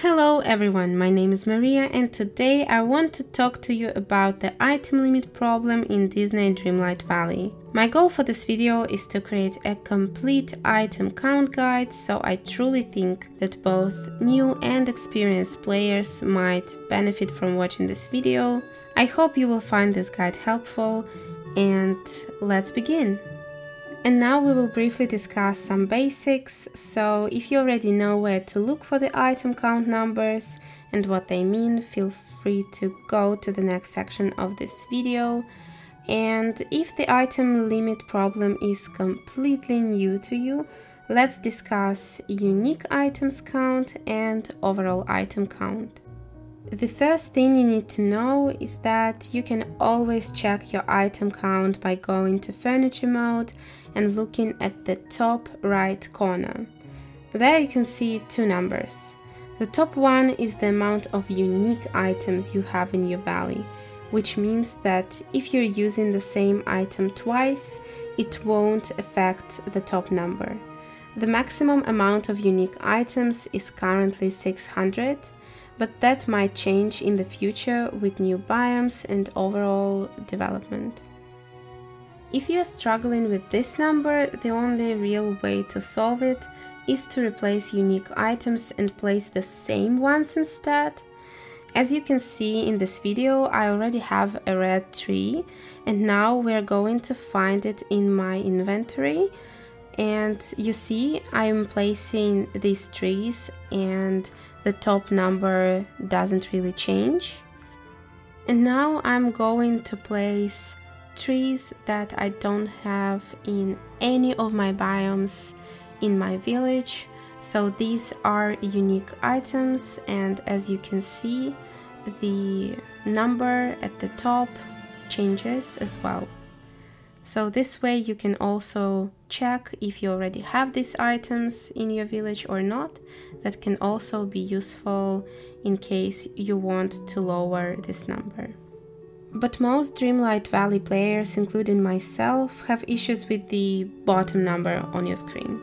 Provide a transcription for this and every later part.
Hello everyone, my name is Maria and today I want to talk to you about the item limit problem in Disney Dreamlight Valley. My goal for this video is to create a complete item count guide, so I truly think that both new and experienced players might benefit from watching this video. I hope you will find this guide helpful, and let's begin. And now we will briefly discuss some basics, so if you already know where to look for the item count numbers and what they mean, feel free to go to the next section of this video. And if the item limit problem is completely new to you, let's discuss unique items count and overall item count. The first thing you need to know is that you can always check your item count by going to Furniture mode and looking at the top right corner. There you can see two numbers. The top one is the amount of unique items you have in your valley, which means that if you're using the same item twice, it won't affect the top number. The maximum amount of unique items is currently 600, but that might change in the future with new biomes and overall development. If you are struggling with this number, the only real way to solve it is to replace unique items and place the same ones instead. As you can see in this video, I already have a red tree, and now we're going to find it in my inventory. And you see, I'm placing these trees and the top number doesn't really change. And now I'm going to place trees that I don't have in any of my biomes in my village. So these are unique items, and as you can see, the number at the top changes as well. So this way you can also check if you already have these items in your village or not. That can also be useful in case you want to lower this number. But most Dreamlight Valley players, including myself, have issues with the bottom number on your screen.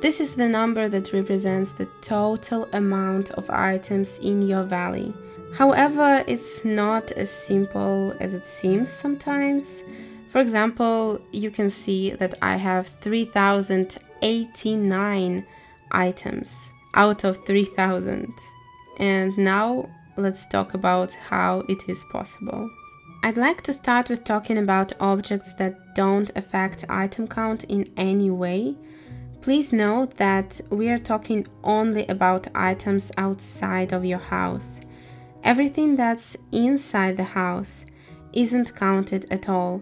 This is the number that represents the total amount of items in your valley. However, it's not as simple as it seems sometimes. For example, you can see that I have 3089 items out of 3000. And now let's talk about how it is possible. I'd like to start with talking about objects that don't affect item count in any way. Please note that we are talking only about items outside of your house. Everything that's inside the house isn't counted at all.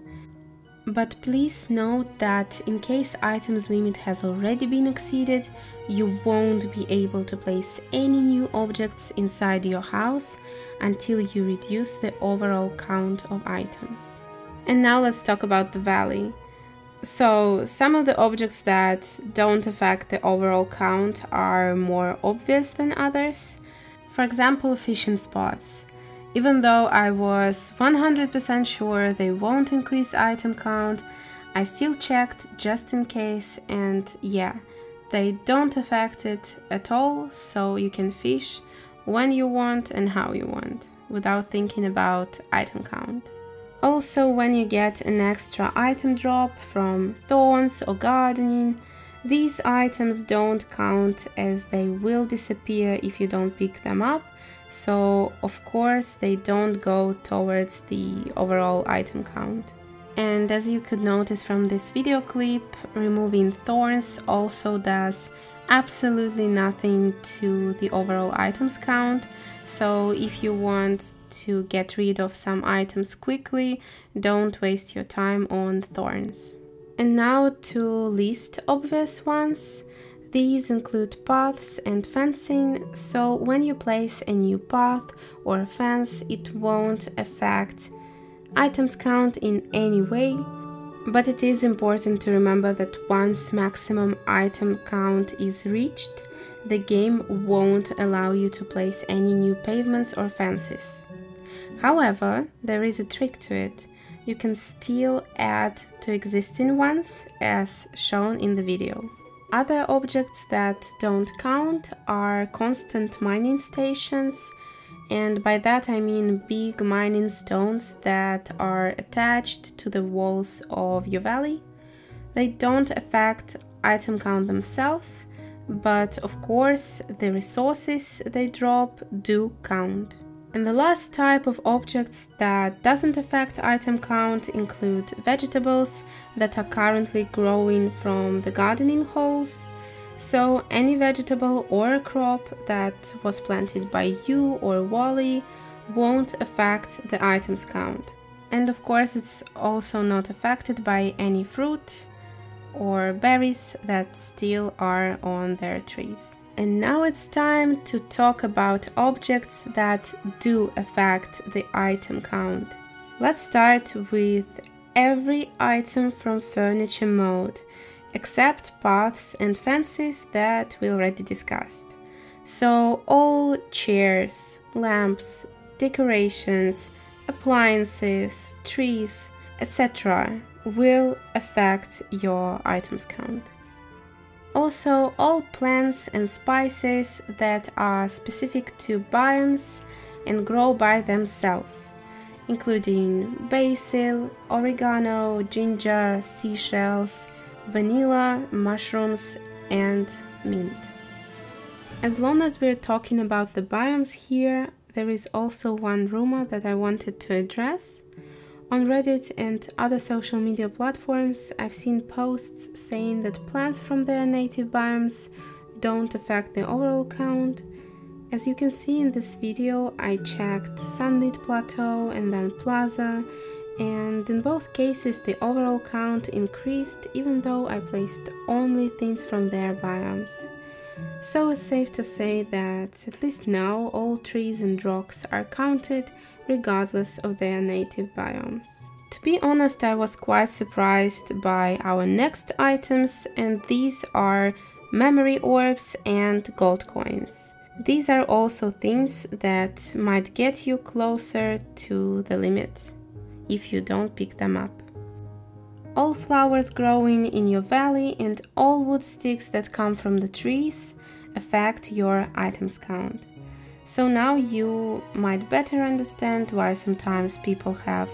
But please note that in case items limit has already been exceeded, you won't be able to place any new objects inside your house until you reduce the overall count of items. And now let's talk about the valley. So some of the objects that don't affect the overall count are more obvious than others. For example, fishing spots. Even though I was 100% sure they won't increase item count, I still checked just in case, and yeah, they don't affect it at all, so you can fish when you want and how you want, without thinking about item count. Also, when you get an extra item drop from thorns or gardening, these items don't count as they will disappear if you don't pick them up. So, of course, they don't go towards the overall item count. And as you could notice from this video clip, removing thorns also does absolutely nothing to the overall items count. So if you want to get rid of some items quickly, don't waste your time on thorns. And now to least obvious ones. These include paths and fencing, so when you place a new path or a fence, it won't affect items count in any way. But it is important to remember that once maximum item count is reached, the game won't allow you to place any new pavements or fences. However, there is a trick to it. You can still add to existing ones, as shown in the video. Other objects that don't count are constant mining stations, and by that I mean big mining stones that are attached to the walls of your valley. They don't affect item count themselves, but of course the resources they drop do count. And the last type of objects that doesn't affect item count include vegetables that are currently growing from the gardening holes. So any vegetable or crop that was planted by you or Wally won't affect the items count. And of course it's also not affected by any fruit or berries that still are on their trees. And now it's time to talk about objects that do affect the item count. Let's start with every item from furniture mode, except paths and fences that we already discussed. So all chairs, lamps, decorations, appliances, trees, etc. will affect your items count. Also, all plants and spices that are specific to biomes and grow by themselves, including basil, oregano, ginger, seashells, vanilla, mushrooms, and mint. As long as we're talking about the biomes here, there is also one rumor that I wanted to address. On Reddit and other social media platforms, I've seen posts saying that plants from their native biomes don't affect the overall count. As you can see in this video, I checked Sunlit Plateau and then Plaza, and in both cases the overall count increased even though I placed only things from their biomes. So it's safe to say that at least now all trees and rocks are counted regardless of their native biomes. To be honest, I was quite surprised by our next items, and these are memory orbs and gold coins. These are also things that might get you closer to the limit if you don't pick them up. All flowers growing in your valley and all wood sticks that come from the trees affect your items count. So now you might better understand why sometimes people have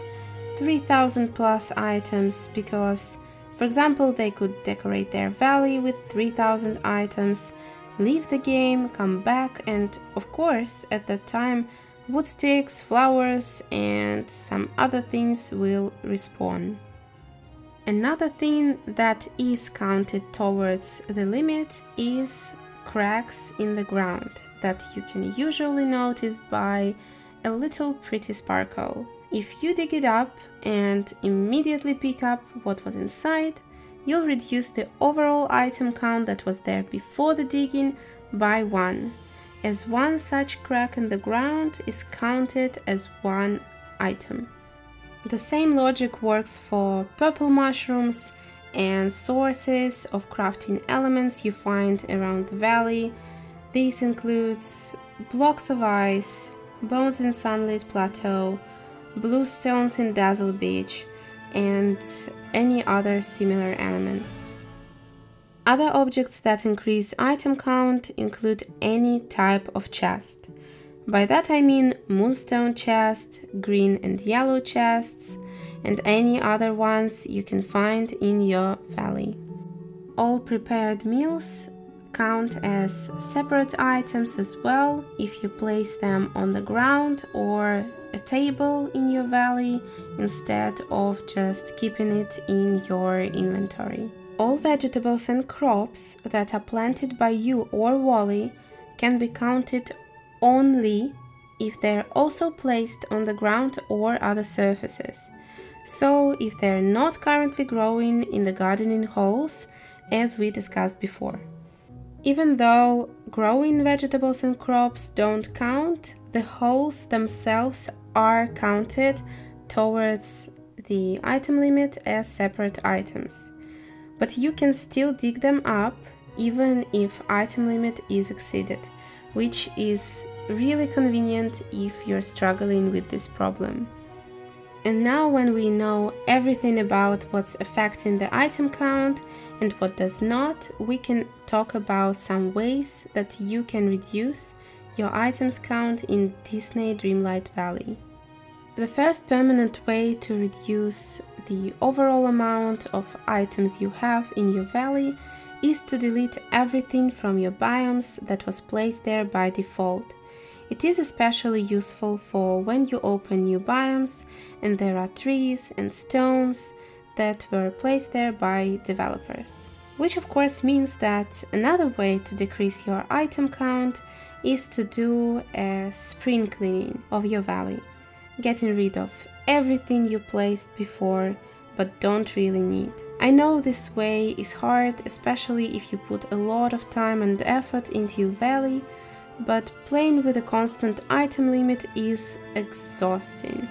3000 plus items, because, for example, they could decorate their valley with 3000 items, leave the game, come back, and of course at that time wood sticks, flowers and some other things will respawn. Another thing that is counted towards the limit is cracks in the ground that you can usually notice by a little pretty sparkle. If you dig it up and immediately pick up what was inside, you'll reduce the overall item count that was there before the digging by 1, as one such crack in the ground is counted as one item. The same logic works for purple mushrooms and sources of crafting elements you find around the valley. This includes blocks of ice, bones in Sunlit Plateau, blue stones in Dazzle Beach, and any other similar elements. Other objects that increase item count include any type of chest. By that I mean moonstone chest, green and yellow chests, and any other ones you can find in your valley. All prepared meals count as separate items as well if you place them on the ground or a table in your valley instead of just keeping it in your inventory. All vegetables and crops that are planted by you or Wally can be counted only if they're also placed on the ground or other surfaces. So if they're not currently growing in the gardening holes, as we discussed before. Even though growing vegetables and crops don't count, the holes themselves are counted towards the item limit as separate items. But you can still dig them up even if item limit is exceeded, which is really convenient if you're struggling with this problem. And now when we know everything about what's affecting the item count and what does not, we can talk about some ways that you can reduce your items count in Disney Dreamlight Valley. The first permanent way to reduce the overall amount of items you have in your valley is to delete everything from your biomes that was placed there by default. It is especially useful for when you open new biomes and there are trees and stones that were placed there by developers. Which of course means that another way to decrease your item count is to do a spring cleaning of your valley, getting rid of everything you placed before but don't really need. I know this way is hard, especially if you put a lot of time and effort into your valley, but playing with a constant item limit is exhausting.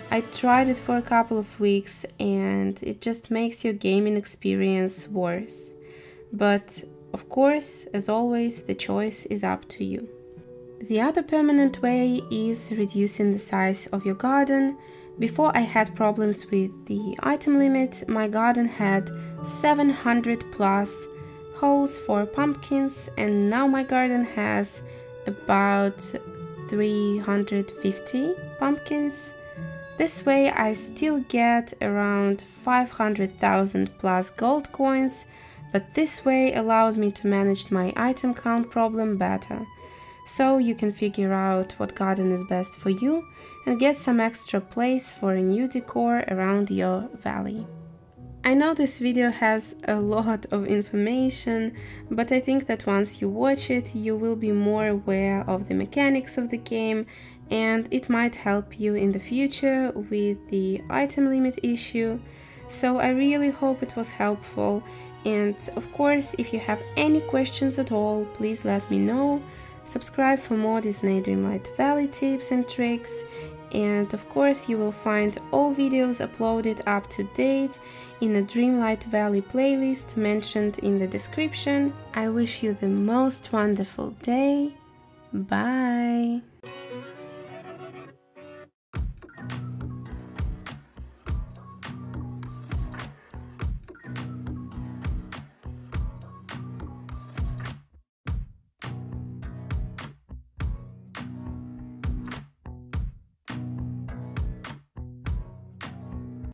I tried it for a couple of weeks and it just makes your gaming experience worse. But of course, as always, the choice is up to you. The other permanent way is reducing the size of your garden. Before I had problems with the item limit, my garden had 700 plus holes for pumpkins, and now my garden has about 350 pumpkins. This way I still get around 500,000 plus gold coins, but this way allows me to manage my item count problem better. So you can figure out what garden is best for you and get some extra place for a new decor around your valley. I know this video has a lot of information, but I think that once you watch it, you will be more aware of the mechanics of the game, and it might help you in the future with the item limit issue. So I really hope it was helpful, and of course, if you have any questions at all, please let me know. Subscribe for more Disney Dreamlight Valley tips and tricks, and of course you will find all videos uploaded up to date in the Dreamlight Valley playlist mentioned in the description. I wish you the most wonderful day. Bye!